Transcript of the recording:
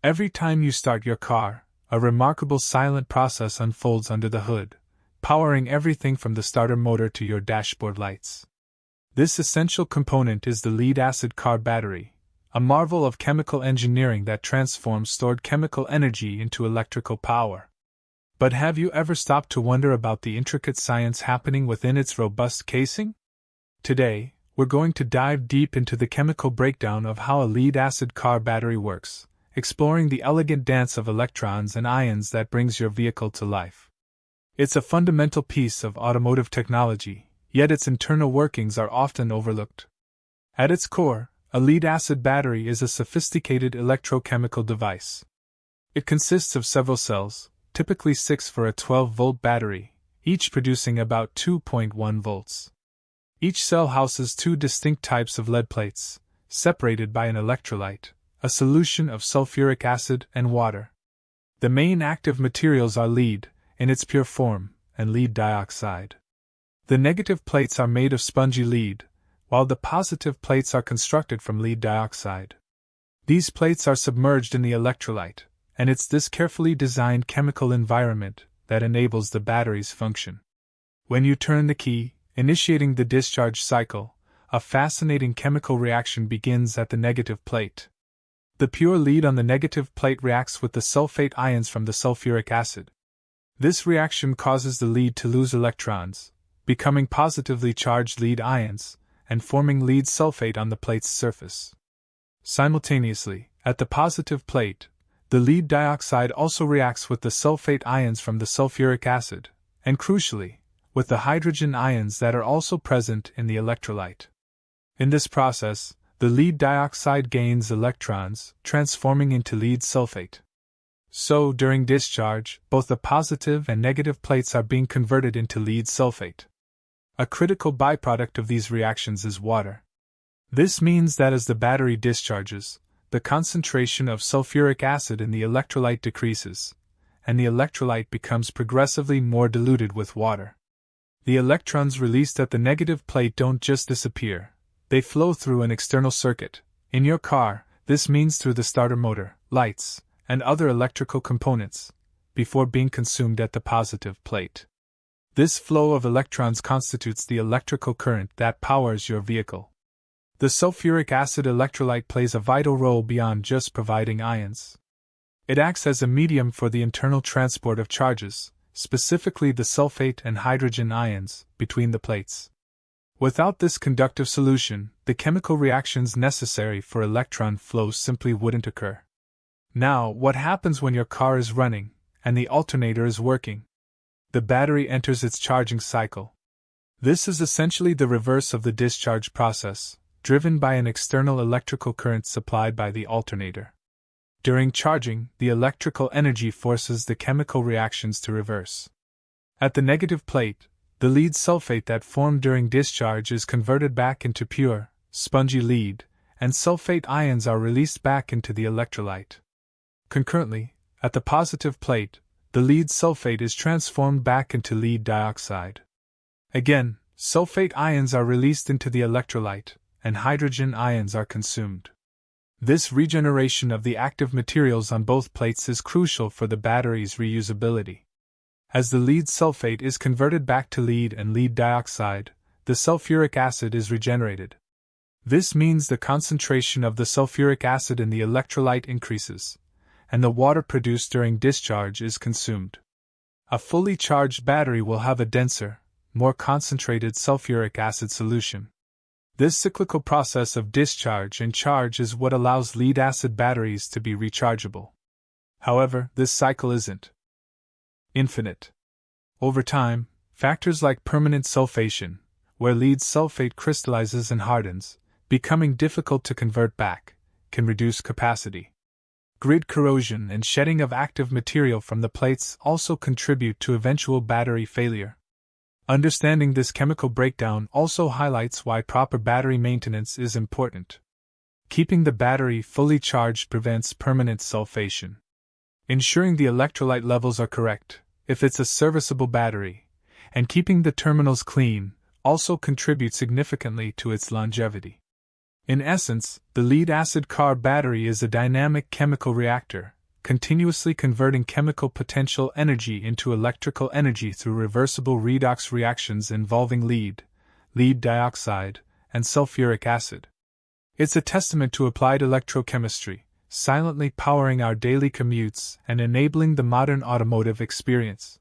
Every time you start your car, a remarkable silent process unfolds under the hood, powering everything from the starter motor to your dashboard lights. This essential component is the lead-acid car battery, a marvel of chemical engineering that transforms stored chemical energy into electrical power. But have you ever stopped to wonder about the intricate science happening within its robust casing? Today, we're going to dive deep into the chemical breakdown of how a lead-acid car battery works, exploring the elegant dance of electrons and ions that brings your vehicle to life. It's a fundamental piece of automotive technology, yet its internal workings are often overlooked. At its core, a lead-acid battery is a sophisticated electrochemical device. It consists of several cells, typically 6 for a 12-volt battery, each producing about 2.1 volts. Each cell houses two distinct types of lead plates, separated by an electrolyte, a solution of sulfuric acid and water. The main active materials are lead, in its pure form, and lead dioxide. The negative plates are made of spongy lead, while the positive plates are constructed from lead dioxide. These plates are submerged in the electrolyte, and it's this carefully designed chemical environment that enables the battery's function. When you turn the key, initiating the discharge cycle, a fascinating chemical reaction begins at the negative plate. The pure lead on the negative plate reacts with the sulfate ions from the sulfuric acid. This reaction causes the lead to lose electrons, becoming positively charged lead ions, and forming lead sulfate on the plate's surface. Simultaneously, at the positive plate, the lead dioxide also reacts with the sulfate ions from the sulfuric acid, and crucially, with the hydrogen ions that are also present in the electrolyte. In this process, the lead dioxide gains electrons, transforming into lead sulfate. So, during discharge, both the positive and negative plates are being converted into lead sulfate. A critical byproduct of these reactions is water. This means that as the battery discharges, the concentration of sulfuric acid in the electrolyte decreases, and the electrolyte becomes progressively more diluted with water. The electrons released at the negative plate don't just disappear, they flow through an external circuit. In your car, this means through the starter motor, lights, and other electrical components, before being consumed at the positive plate. This flow of electrons constitutes the electrical current that powers your vehicle. The sulfuric acid electrolyte plays a vital role beyond just providing ions. It acts as a medium for the internal transport of charges, specifically the sulfate and hydrogen ions, between the plates. Without this conductive solution, the chemical reactions necessary for electron flow simply wouldn't occur. Now, what happens when your car is running, and the alternator is working? The battery enters its charging cycle. This is essentially the reverse of the discharge process, driven by an external electrical current supplied by the alternator. During charging, the electrical energy forces the chemical reactions to reverse. At the negative plate, the lead sulfate that formed during discharge is converted back into pure, spongy lead, and sulfate ions are released back into the electrolyte. Concurrently, at the positive plate, the lead sulfate is transformed back into lead dioxide. Again, sulfate ions are released into the electrolyte, and hydrogen ions are consumed. This regeneration of the active materials on both plates is crucial for the battery's reusability. As the lead sulfate is converted back to lead and lead dioxide, the sulfuric acid is regenerated. This means the concentration of the sulfuric acid in the electrolyte increases, and the water produced during discharge is consumed. A fully charged battery will have a denser, more concentrated sulfuric acid solution. This cyclical process of discharge and charge is what allows lead-acid batteries to be rechargeable. However, this cycle isn't infinite. Over time, factors like permanent sulfation, where lead sulfate crystallizes and hardens, becoming difficult to convert back, can reduce capacity. Grid corrosion and shedding of active material from the plates also contribute to eventual battery failure. Understanding this chemical breakdown also highlights why proper battery maintenance is important. Keeping the battery fully charged prevents permanent sulfation. Ensuring the electrolyte levels are correct, if it's a serviceable battery, and keeping the terminals clean also contribute significantly to its longevity. In essence, the lead-acid car battery is a dynamic chemical reactor, continuously converting chemical potential energy into electrical energy through reversible redox reactions involving lead dioxide, and sulfuric acid. It's a testament to applied electrochemistry, silently powering our daily commutes and enabling the modern automotive experience.